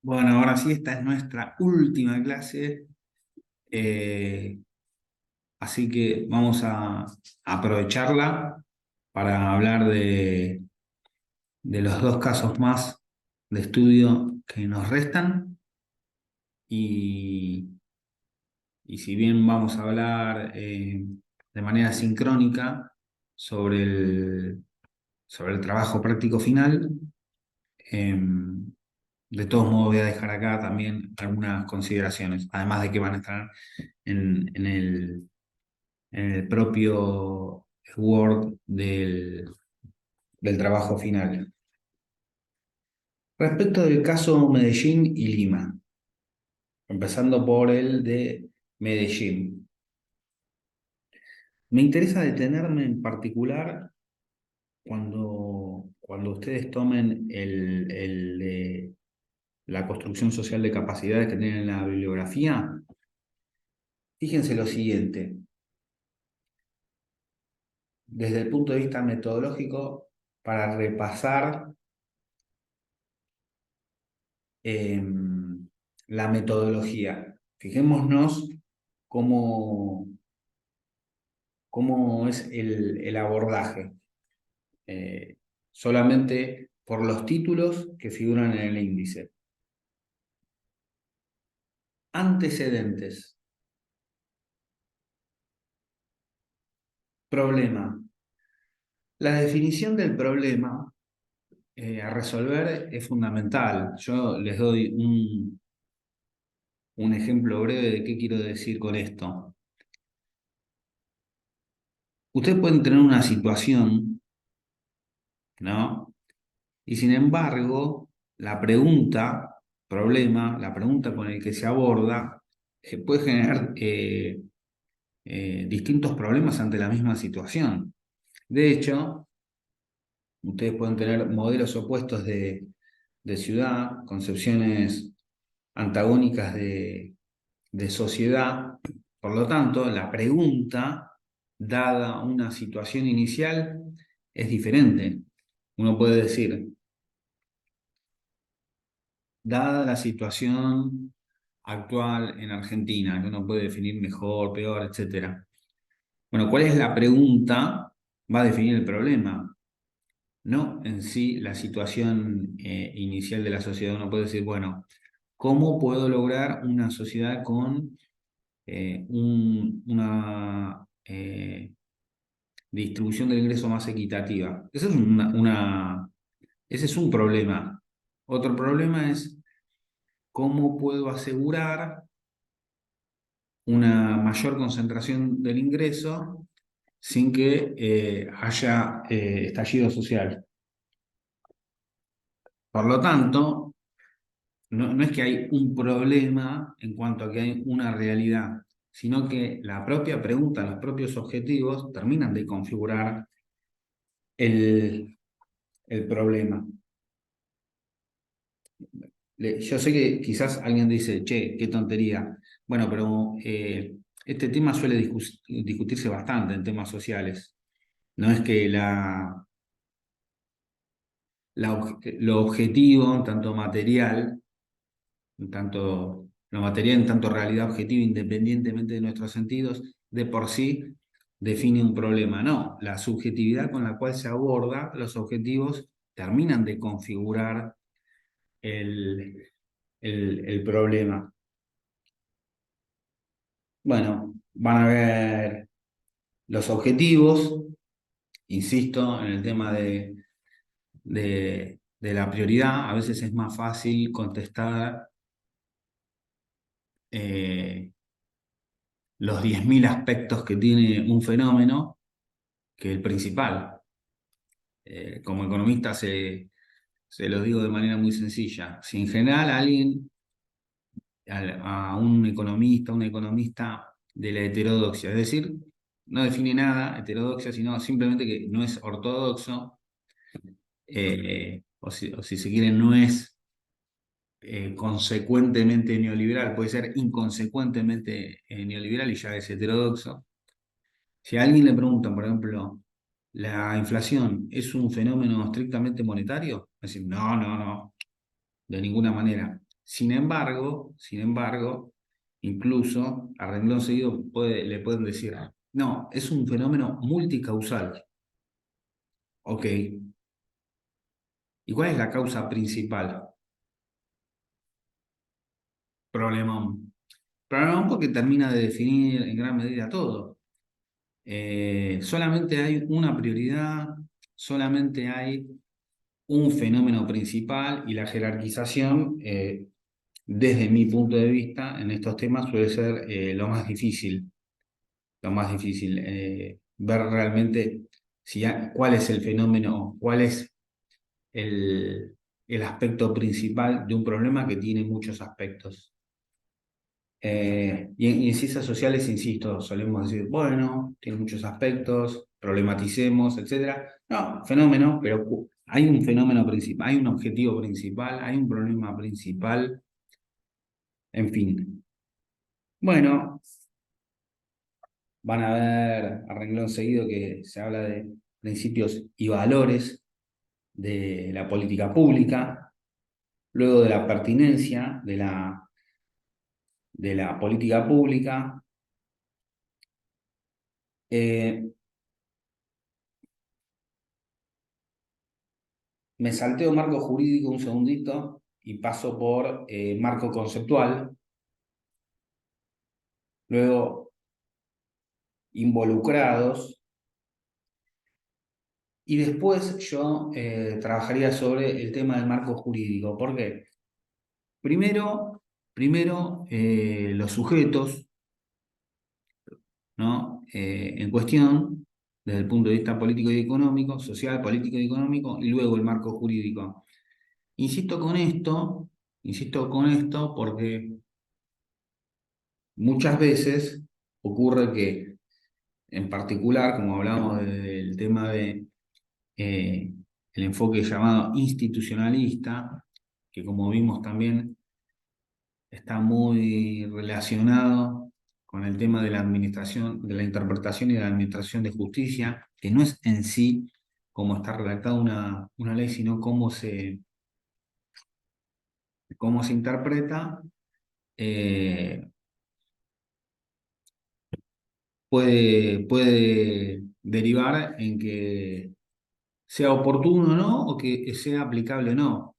Bueno, ahora sí, esta es nuestra última clase, eh, así que vamos a aprovecharla para hablar de los dos casos más de estudio que nos restan y, y si bien vamos a hablar de manera sincrónica sobre sobre el trabajo práctico final, de todos modos voy a dejar acá también algunas consideraciones, además de que van a estar en en el propio Word del trabajo final. Respecto del caso Medellín y Lima, empezando por el de Medellín, me interesa detenerme en particular cuando ustedes tomen la construcción social de capacidades que tienen en la bibliografía. Fíjense lo siguiente, desde el punto de vista metodológico, para repasar eh, la metodología. Fijémonos cómo, cómo es el abordaje, eh, solamente por los títulos que figuran en el índice. Antecedentes. Problema. La definición del problema a resolver es fundamental. Yo les doy un ejemplo breve de qué quiero decir con esto. Ustedes pueden tener una situación, ¿no? Y sin embargo, la pregunta, problema, la pregunta con el que se aborda, puede generar distintos problemas ante la misma situación. De hecho, ustedes pueden tener modelos opuestos de ciudad, concepciones antagónicas de sociedad. Por lo tanto, la pregunta, dada una situación inicial, es diferente. Uno puede decir, dada la situación actual en Argentina, que uno puede definir mejor, peor, etcétera. Bueno, ¿cuál es la pregunta? Va a definir el problema, no en sí la situación inicial de la sociedad. Uno puede decir, bueno, ¿cómo puedo lograr una sociedad con una distribución del ingreso más equitativa? Ese es ese es un problema. Otro problema es cómo puedo asegurar una mayor concentración del ingreso sin que haya estallido social. Por lo tanto, no es que hay un problema en cuanto a que hay una realidad, sino que la propia pregunta, los propios objetivos terminan de configurar el, el problema. Yo sé que quizás alguien dice, che, qué tontería. Bueno, pero este tema suele discutirse bastante en temas sociales. No es que lo objetivo, tanto material, tanto lo material en tanto realidad objetiva, independientemente de nuestros sentidos, de por sí define un problema. No, la subjetividad con la cual se aborda los objetivos terminan de configurar el, el problema. Bueno, van a ver los objetivos, insisto, en el tema de la prioridad. A veces es más fácil contestar eh, los 10.000 aspectos que tiene un fenómeno que el principal. Como economista se lo digo de manera muy sencilla. Si en general alguien, a un economista, una economista de la heterodoxia, es decir, no define nada heterodoxia, sino simplemente que no es ortodoxo, o si se quiere, no es consecuentemente neoliberal, puede ser inconsecuentemente neoliberal y ya es heterodoxo. Si a alguien le preguntan, por ejemplo, ¿la inflación es un fenómeno estrictamente monetario? Va a decir, no, de ninguna manera. Sin embargo, incluso a renglón seguido le pueden decir, no, es un fenómeno multicausal. Ok, ¿y cuál es la causa principal? Problemón. Problemón porque termina de definir en gran medida todo. Solamente hay una prioridad, solamente hay un fenómeno principal y la jerarquización, desde mi punto de vista, en estos temas suele ser lo más difícil, ver realmente cuál es el fenómeno, cuál es el aspecto principal de un problema que tiene muchos aspectos. Y en ciencias sociales, insisto, solemos decir, bueno, tiene muchos aspectos, problematicemos, etcétera. No, fenómeno, pero hay un fenómeno principal, hay un objetivo principal, hay un problema principal, en fin. Bueno, van a ver a renglón seguido que se habla de principios y valores de la política pública, luego de la pertinencia de la política pública. Eh, Me salteo marco jurídico un segundito y paso por marco conceptual, luego involucrados, y después yo trabajaría sobre el tema del marco jurídico. ¿Por qué? Primero, los sujetos, ¿no? En cuestión, desde el punto de vista político y económico, social, político y económico, y luego el marco jurídico. Insisto con esto, insisto con esto porque muchas veces ocurre que, en particular, como hablamos del tema de el enfoque llamado institucionalista, que como vimos también está muy relacionado con el tema de la administración, de la interpretación y de la administración de justicia, que no es en sí cómo está redactada una ley, sino cómo se interpreta. eh, puede derivar en que sea oportuno o no, o que sea aplicable o no.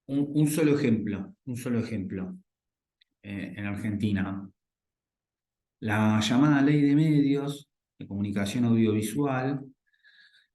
Un solo ejemplo, en Argentina. La llamada Ley de Medios de Comunicación Audiovisual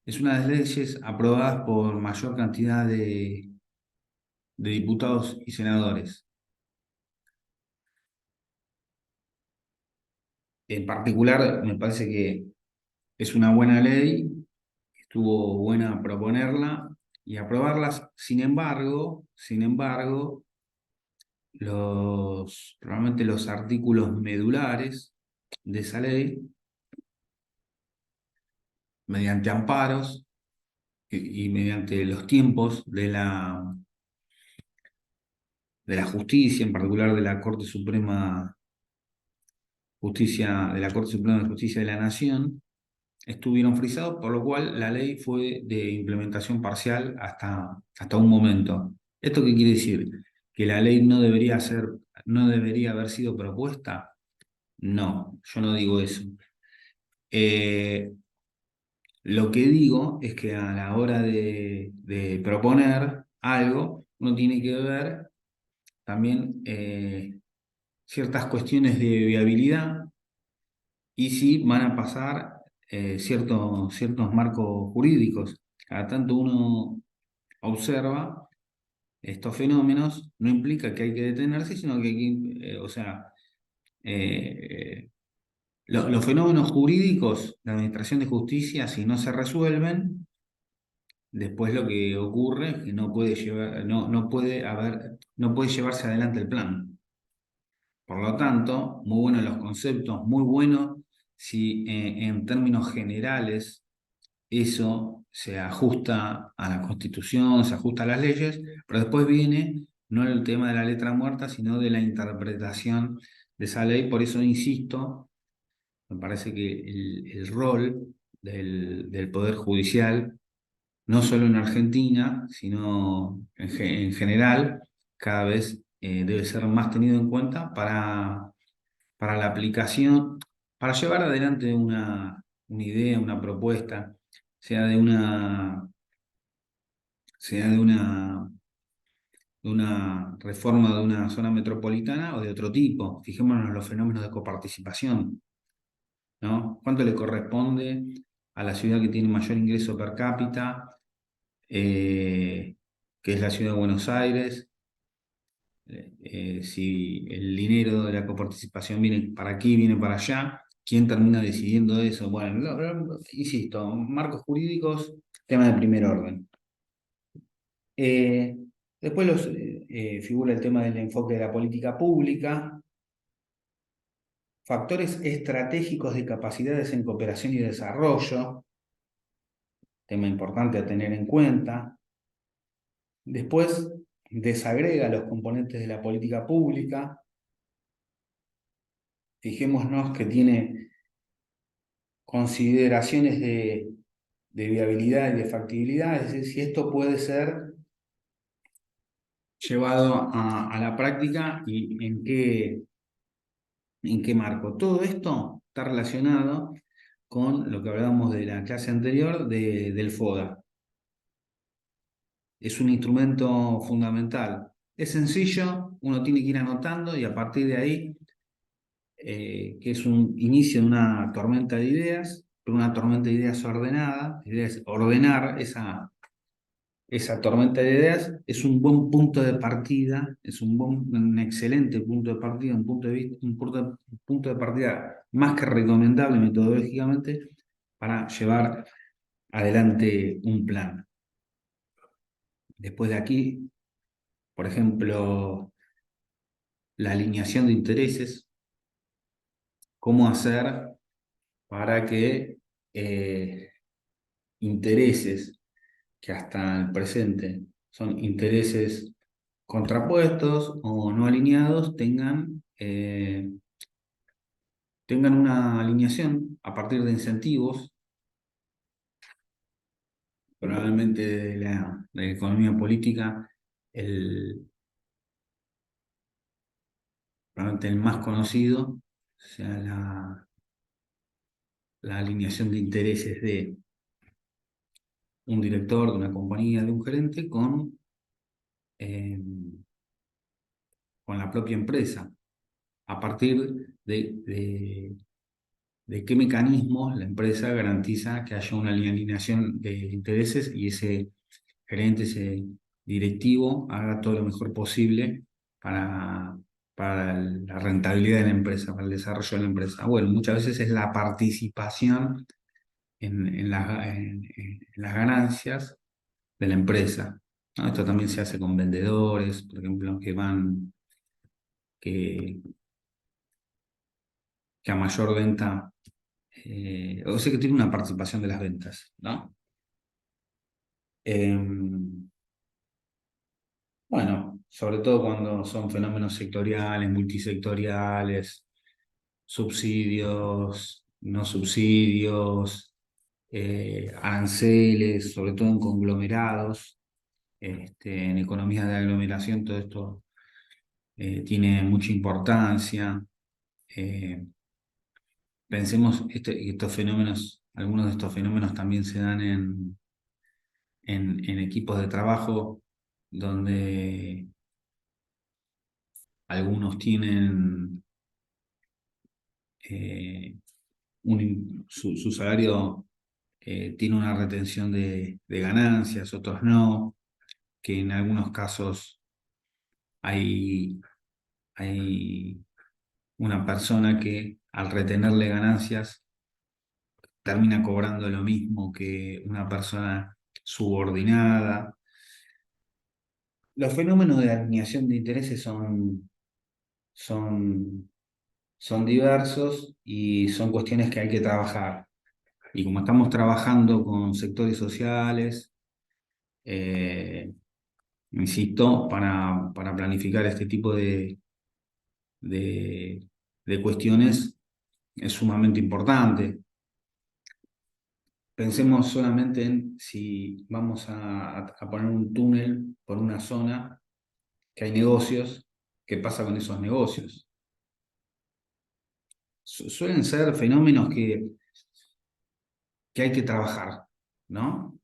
es una de las leyes aprobadas por mayor cantidad de diputados y senadores. En particular, me parece que es una buena ley, estuvo buena proponerla y aprobarlas. Sin embargo, probablemente los artículos medulares de esa ley, mediante amparos y mediante los tiempos de la justicia, en particular de la Corte Suprema de la Corte Suprema de Justicia de la Nación, estuvieron frisados, por lo cual la ley fue de implementación parcial hasta un momento. ¿Esto qué quiere decir? ¿Que la ley no debería haber sido propuesta? No, yo no digo eso. Eh, lo que digo es que a la hora de proponer algo, uno tiene que ver también ciertas cuestiones de viabilidad y si van a pasar ciertos marcos jurídicos. Cada tanto uno observa estos fenómenos, no implica que hay que detenerse, sino que o sea, eh, los fenómenos jurídicos de administración de justicia, si no se resuelven, después lo que ocurre es que no puede llevarse adelante el plan. Por lo tanto, muy buenos los conceptos, muy bueno si en términos generales eso se ajusta a la Constitución, se ajusta a las leyes, pero después viene no el tema de la letra muerta, sino de la interpretación de esa ley. Por eso insisto, me parece que el rol del Poder Judicial no solo en Argentina, sino en general, cada vez debe ser más tenido en cuenta para la aplicación, para llevar adelante una idea, una propuesta, sea de una, sea de una reforma de una zona metropolitana o de otro tipo. Fijémonos en los fenómenos de coparticipación, ¿no? ¿Cuánto le corresponde a la ciudad que tiene mayor ingreso per cápita, que es la ciudad de Buenos Aires? Si el dinero de la coparticipación viene para aquí, viene para allá, ¿quién termina decidiendo eso? Bueno, insisto, marcos jurídicos, tema de primer orden. Eh, Después figura el tema del enfoque de la política pública, factores estratégicos de capacidades en cooperación y desarrollo, tema importante a tener en cuenta. Después desagrega los componentes de la política pública. Fijémonos que tiene consideraciones de viabilidad y de factibilidad, es decir, si esto puede ser llevado a la práctica y en qué marco. Todo esto está relacionado con lo que hablábamos de la clase anterior del FODA. Es un instrumento fundamental. Es sencillo, uno tiene que ir anotando y a partir de ahí, que es un inicio de una tormenta de ideas, pero una tormenta de ideas ordenada, la idea es ordenar esa tormenta de ideas, es un buen punto de partida, es un excelente punto de partida, un punto de vista, punto de partida más que recomendable metodológicamente para llevar adelante un plan. Después de aquí, por ejemplo, la alineación de intereses, cómo hacer para que intereses que hasta el presente son intereses contrapuestos o no alineados tengan una alineación a partir de incentivos, probablemente de la economía política, el, probablemente el más conocido sea la alineación de intereses de un director de una compañía, de un gerente, eh, con la propia empresa, a partir de qué mecanismos la empresa garantiza que haya una alineación de intereses y ese gerente, ese directivo, haga todo lo mejor posible para, para la rentabilidad de la empresa, para el desarrollo de la empresa. Bueno, muchas veces es la participación en las ganancias de la empresa, ¿no? Esto también se hace con vendedores, por ejemplo, que, que a mayor venta, o sea que tiene una participación de las ventas, ¿no? Bueno, sobre todo cuando son fenómenos sectoriales, multisectoriales, subsidios, no subsidios, aranceles, sobre todo en conglomerados, en economías de aglomeración, todo esto tiene mucha importancia. Eh, Pensemos, estos fenómenos, algunos de estos fenómenos también se dan en equipos de trabajo donde algunos tienen eh, su salario tiene una retención de ganancias, otros no, que en algunos casos hay, hay una persona que al retenerle ganancias termina cobrando lo mismo que una persona subordinada. Los fenómenos de alineación de intereses son, son diversos y son cuestiones que hay que trabajar. Y como estamos trabajando con sectores sociales, eh, insisto, para planificar este tipo de, de cuestiones es sumamente importante. Pensemos solamente en si vamos a poner un túnel por una zona, que hay negocios, ¿qué pasa con esos negocios? Suelen ser fenómenos que hay que trabajar, ¿no?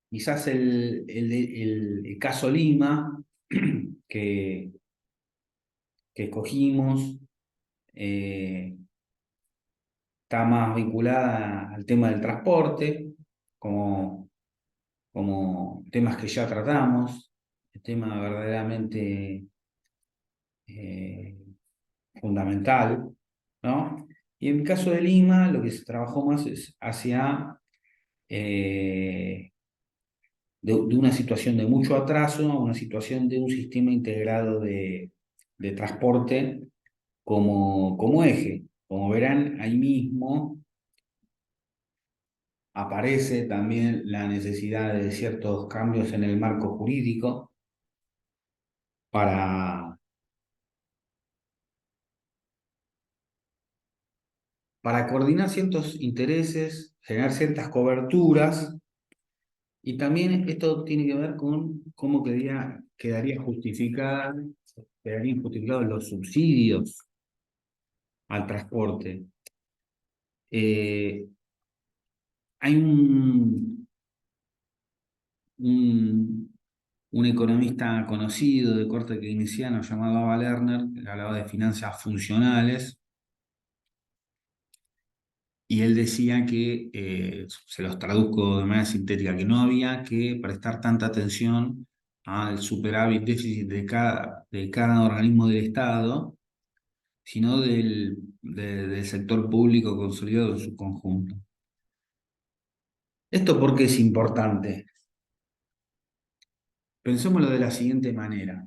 Quizás el caso Lima, que, que escogimos, eh, está más vinculada al tema del transporte, como, como temas que ya tratamos, el tema verdaderamente eh, fundamental, ¿no? Y en el caso de Lima, lo que se trabajó más es hacia eh, de una situación de mucho atraso a una situación de un sistema integrado de transporte como eje. Como verán, ahí mismo aparece también la necesidad de ciertos cambios en el marco jurídico para, para coordinar ciertos intereses, generar ciertas coberturas, y también esto tiene que ver con cómo quedarían justificados los subsidios al transporte. Eh, Hay un, un economista conocido de corte keynesiano llamado Ava Lerner, que hablaba de finanzas funcionales, y él decía que, se los traduzco de manera sintética, que no había que prestar tanta atención al superávit déficit de cada organismo del Estado, sino del sector público consolidado en su conjunto. ¿Esto por qué es importante? Pensémoslo de la siguiente manera,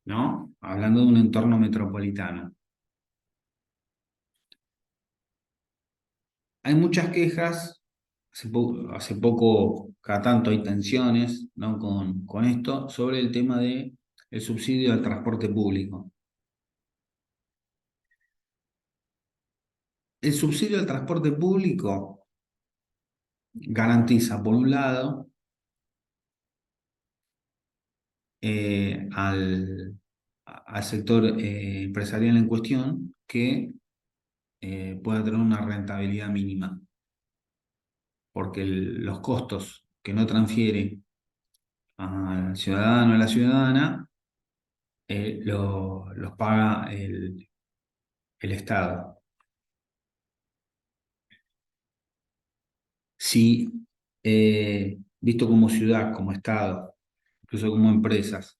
¿no? Hablando de un entorno metropolitano. Hay muchas quejas, hace poco, cada tanto hay tensiones, ¿no? con esto, sobre el tema de el subsidio al transporte público. El subsidio al transporte público garantiza, por un lado, al sector empresarial en cuestión que pueda tener una rentabilidad mínima, porque los costos que no transfiere al ciudadano o a la ciudadana los paga el Estado. Si, visto como ciudad, como Estado, incluso como empresas,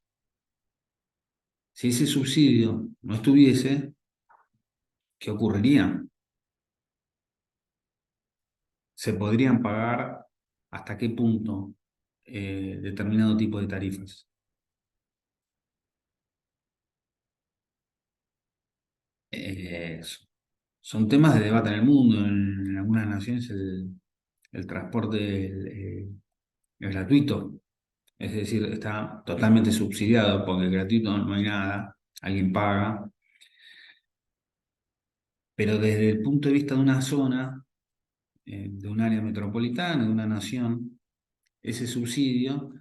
si ese subsidio no estuviese, ¿qué ocurriría? ¿Se podrían pagar hasta qué punto determinado tipo de tarifas? Eh, Son temas de debate en el mundo. En algunas naciones el transporte es gratuito, es decir, está totalmente subsidiado porque gratuito no hay nada, alguien paga, pero desde el punto de vista de una zona, de un área metropolitana, de una nación, ese subsidio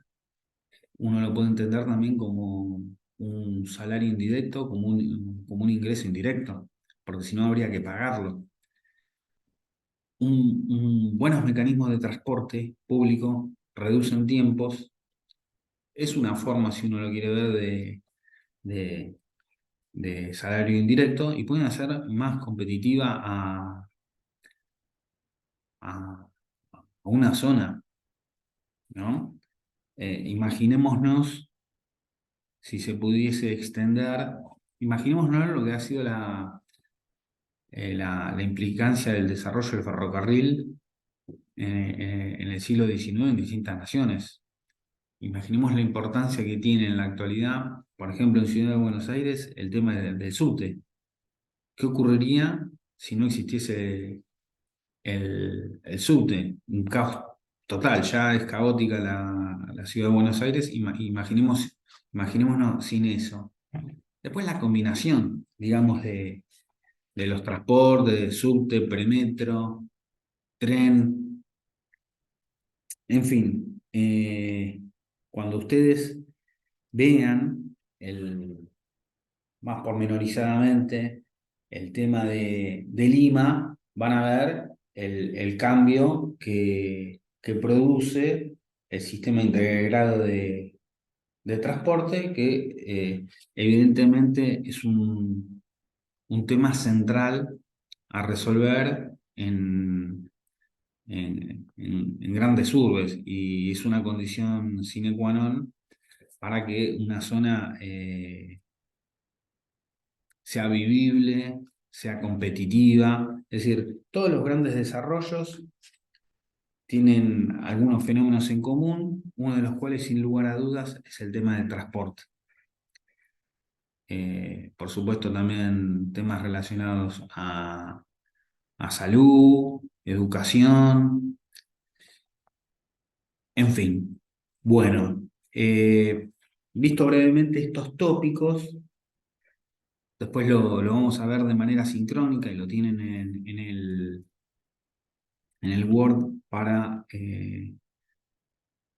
uno lo puede entender también como un salario indirecto, como un ingreso indirecto, porque si no habría que pagarlo. Buenos mecanismos de transporte público reducen tiempos, es una forma, si uno lo quiere ver, de, de salario indirecto y pueden hacer más competitiva a una zona, ¿no? Imaginémonos si se pudiese extender, imaginémonos lo que ha sido la implicancia del desarrollo del ferrocarril en el siglo XIX en distintas naciones. Imaginemos la importancia que tiene en la actualidad, por ejemplo, en Ciudad de Buenos Aires, el tema del subte. ¿Qué ocurriría si no existiese el subte? Un caos total, ya es caótica la Ciudad de Buenos Aires, imaginémonos sin eso. Después la combinación, digamos, de los transportes, de subte, premetro, tren, en fin. Cuando ustedes vean más pormenorizadamente el tema de Lima, van a ver el cambio que produce el sistema integrado de transporte, que evidentemente es un tema central a resolver en grandes urbes, y es una condición sine qua non para que una zona sea vivible, sea competitiva. Es decir, todos los grandes desarrollos tienen algunos fenómenos en común, uno de los cuales, sin lugar a dudas, es el tema del transporte. Por supuesto, también temas relacionados a salud, educación, en fin. Bueno, visto brevemente estos tópicos, después lo vamos a ver de manera sincrónica y lo tienen en el Word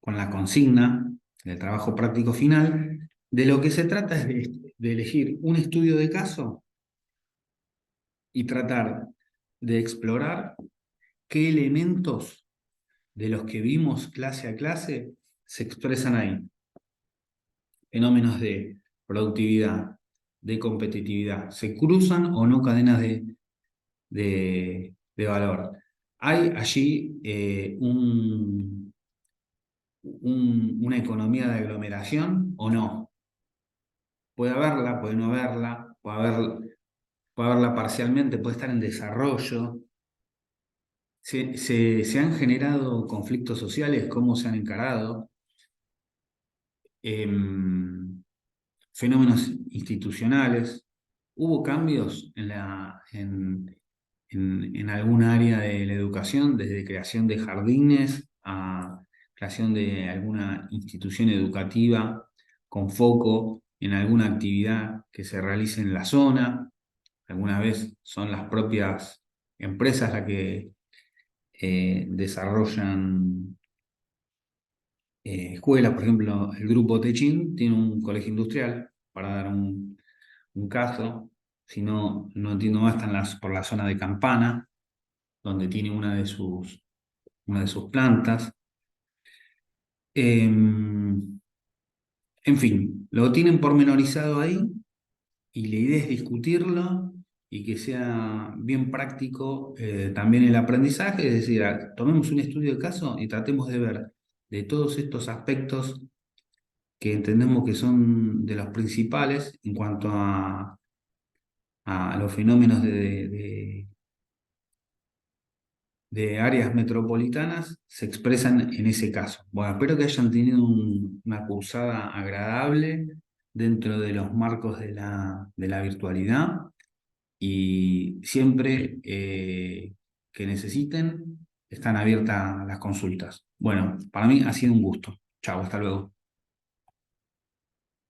con la consigna del trabajo práctico final. De lo que se trata es de elegir un estudio de caso y tratar de explorar qué elementos de los que vimos clase a clase se expresan ahí. Fenómenos de productividad, de competitividad, ¿se cruzan o no cadenas de valor? ¿Hay allí una economía de aglomeración o no? Puede haberla, puede no haberla, puede haberla parcialmente, puede estar en desarrollo. Se han generado conflictos sociales, cómo se han encarado. Em, Fenómenos institucionales. ¿Hubo cambios en algún área de la educación, desde creación de jardines a creación de alguna institución educativa con foco en alguna actividad que se realice en la zona? Alguna vez son las propias empresas las que desarrollan escuelas. Por ejemplo, el grupo Techin tiene un colegio industrial, para dar un caso. Si no, no entiendo más, están por la zona de Campana, donde tiene una de sus plantas. En fin, lo tienen pormenorizado ahí, y la idea es discutirlo y que sea bien práctico también el aprendizaje. Es decir, tomemos un estudio de caso y tratemos de ver de todos estos aspectos que entendemos que son de los principales en cuanto a los fenómenos de áreas metropolitanas, se expresan en ese caso. Bueno, espero que hayan tenido una cursada agradable dentro de los marcos de la virtualidad, y siempre que necesiten, están abiertas las consultas. Bueno, para mí ha sido un gusto. Chao, hasta luego.